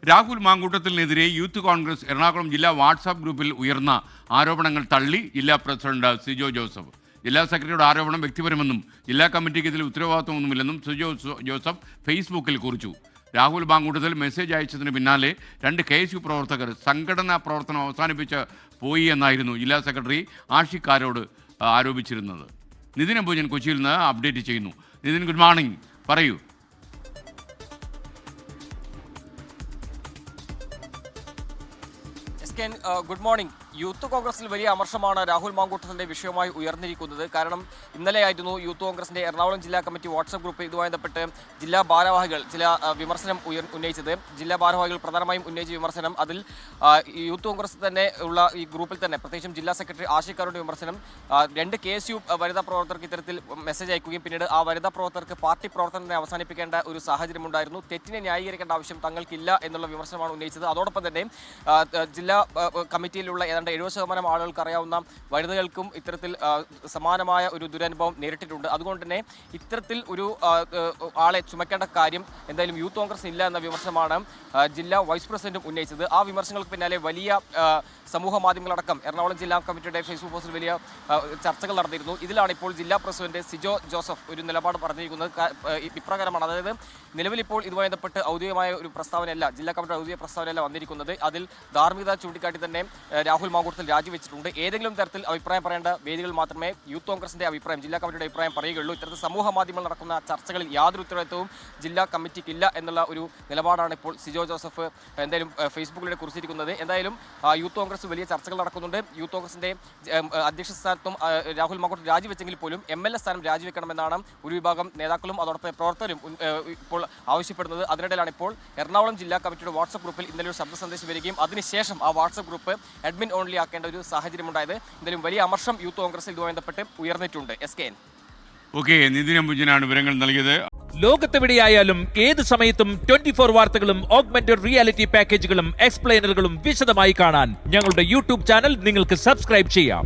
Rahul മാങ്കൂട്ടത്തിനെതിരെ youth Congress Ernakulam ജില്ലാ WhatsApp ഗ്രൂപ്പിൽ ഉയർന്ന ആരോപണങ്ങൾ തള്ളി ജില്ലാ പ്രസിഡന്റ് സിജോ ജോസഫ്. ജില്ലാ സെക്രട്ടറിയുടെ ആരോപണം വ്യക്തിപരമെന്നും ജില്ലാ കമ്മിറ്റിക്ക് ഇതിൽ ഉത്തരവാദിത്വമൊന്നുമില്ലെന്നും സിജോ ജോസഫ് ഫേസ്ബുക്കിൽ കുറിച്ചു. രാഹുൽ മാങ്കൂട്ടത്തിൽ മെസ്സേജ് അയച്ചതിന് പിന്നാലെ 2 KSU പ്രവർത്തകർ സംഘടനാ പ്രവർത്തനം അവസാനിപ്പിച്ച് പോയി എന്നായിരുന്നു ജില്ലാ സെക്രട്ടറി ആഷിഖാരോട് ആരോപിച്ചിരുന്നത്. നിതിൻ അംബുജൻ കൊച്ചിയിൽ നിന്ന് അപ്ഡേറ്റ് ചെയ്യുന്നു. നിതിൻ, ഗുഡ് മോർണിംഗ്, പറയൂ. Good morning. യൂത്ത് കോൺഗ്രസിൽ വലിയ അമർഷമാണ് രാഹുൽ മാങ്കൂട്ടത്തിന്റെ വിഷയമായി ഉയർന്നിരിക്കുന്നത്. കാരണം ഇന്നലെയായിരുന്നു യൂത്ത് കോൺഗ്രസിന്റെ എറണാകുളം ജില്ലാ കമ്മിറ്റി വാട്സ്ആപ്പ് ഗ്രൂപ്പ് ഇതുമായി ബന്ധപ്പെട്ട് ജില്ലാ ഭാരവാഹികൾ ചില വിമർശനം ഉന്നയിച്ചത്. ജില്ലാ ഭാരവാഹികൾ പ്രധാനമായും ഉന്നയിച്ച വിമർശനം, അതിൽ യൂത്ത് കോൺഗ്രസ് തന്നെ ഉള്ള ഈ ഗ്രൂപ്പിൽ തന്നെ പ്രത്യേകിച്ചും ജില്ലാ സെക്രട്ടറി ആഷിഖാരുടെ വിമർശനം, 2 KSU വനിതാ പ്രവർത്തകർക്ക് ഇത്തരത്തിൽ മെസ്സേജ് അയക്കുകയും പിന്നീട് ആ വനിതാ പ്രവർത്തകർക്ക് പാർട്ടി പ്രവർത്തനത്തെ അവസാനിപ്പിക്കേണ്ട ഒരു സാഹചര്യമുണ്ടായിരുന്നു. തെറ്റിനെ ന്യായീകരിക്കേണ്ട ആവശ്യം തങ്ങൾക്കില്ല എന്നുള്ള വിമർശനമാണ് ഉന്നയിച്ചത്. അതോടൊപ്പം തന്നെ ജില്ലാ കമ്മിറ്റിയിലുള്ള 70% ആളുകൾക്ക് അറിയാവുന്ന വനിതകൾക്കും ഇത്തരത്തിൽ സമാനമായ ഒരു ദുരനുഭവം നേരിട്ടിട്ടുണ്ട്. അതുകൊണ്ട് തന്നെ ഇത്തരത്തിൽ ഒരു ആളെ ചുമക്കേണ്ട കാര്യം എന്തായാലും യൂത്ത് കോൺഗ്രസ് ഇല്ല എന്ന വിമർശനമാണ് ജില്ലാ വൈസ് പ്രസിഡന്റും ഉന്നയിച്ചത്. ആ വിമർശനങ്ങൾക്ക് പിന്നാലെ വലിയ സമൂഹ മാധ്യമങ്ങളടക്കം എറണാകുളം ജില്ലാ കമ്മിറ്റിയുടെ ഫേസ്ബുക്ക് പോസ്റ്റിൽ വലിയ ചർച്ചകൾ നടന്നിരുന്നു. ഇതിലാണ് ഇപ്പോൾ ജില്ലാ പ്രസിഡന്റ് സിജോ ജോസഫ് ഒരു നിലപാട് പറഞ്ഞിരിക്കുന്നത്. ഇപ്രകാരമാണ്, അതായത് നിലവിലിപ്പോൾ ഇതുമായി ബന്ധപ്പെട്ട് ഔദ്യോഗികമായ ഒരു പ്രസ്താവനയല്ല, ജില്ലാ കമ്മിറ്റിയുടെ ഔദ്യോഗിക പ്രസ്താവനയല്ല വന്നിരിക്കുന്നത്. അതിൽ ധാർമ്മികത ചൂണ്ടിക്കാട്ടി തന്നെ രാഹുൽ മാങ്കൂട്ടത്തിൽ രാജിവെച്ചിട്ടുണ്ട്. ഏതെങ്കിലും തരത്തിൽ അഭിപ്രായം പറയേണ്ട വേദികൾ മാത്രമേ യൂത്ത് കോൺഗ്രസിന്റെ അഭിപ്രായം, ജില്ലാ കമ്മിറ്റിയുടെ അഭിപ്രായം പറയുകയുള്ളൂ. ഇത്തരത്തിൽ സമൂഹ മാധ്യമങ്ങൾ നടക്കുന്ന ചർച്ചകളിൽ യാതൊരു ഉത്തരവാദിത്വവും ജില്ലാ കമ്മിറ്റിക്കില്ല എന്നുള്ള ഒരു നിലപാടാണ് ഇപ്പോൾ സിജോ ജോസഫ് എന്തായാലും ഫേസ്ബുക്കിലൂടെ കുറിച്ചിരിക്കുന്നത്. എന്തായാലും യൂത്ത് കോൺഗ്രസ് വലിയ ചർച്ചകൾ നടക്കുന്നുണ്ട്. യൂത്ത് കോൺഗ്രസിന്റെ അധ്യക്ഷ സ്ഥാനത്തും രാഹുൽ മാങ്കൂട്ടത്തിൽ രാജിവെച്ചെങ്കിൽ പോലും MLA സ്ഥാനം രാജിവെക്കണമെന്നാണ് ഒരു വിഭാഗം നേതാക്കളും അതോടൊപ്പം പ്രവർത്തകരും ഇപ്പോൾ ആവശ്യപ്പെടുന്നത്. അതിനിടയിലാണ് ഇപ്പോൾ എറണാകുളം ജില്ലാ കമ്മിറ്റിയുടെ വാട്സ്ആപ്പ് ഗ്രൂപ്പിൽ ഇന്നലെ ഒരു ശബ്ദ സന്ദേശം വരികയും അതിനുശേഷം ആ വാട്സ്ആപ്പ് ഗ്രൂപ്പ് അഡ്മിൻ ഓൺലി ആക്കേണ്ട ഒരു സാഹചര്യം ഉണ്ടായത്. എന്തായാലും വലിയ അമർഷം യൂത്ത് കോൺഗ്രസിൽ ഇതുമായി ബന്ധപ്പെട്ട് ഉയർന്നിട്ടുണ്ട്. SKN. ഓക്കെ, നിതിൻ അംബുജനാണ് വിവരങ്ങൾ നൽകിയത്. ലോകത്തെവിടെയായാലും ഏത് സമയത്തും 24 വാർത്തകളും ഓഗ്മെന്റഡ് റിയാലിറ്റി പാക്കേജുകളും എക്സ്പ്ലെയിനറുകളും വിശദമായി കാണാൻ ഞങ്ങളുടെ YouTube ചാനൽ നിങ്ങൾക്ക് സബ്സ്ക്രൈബ് ചെയ്യാം.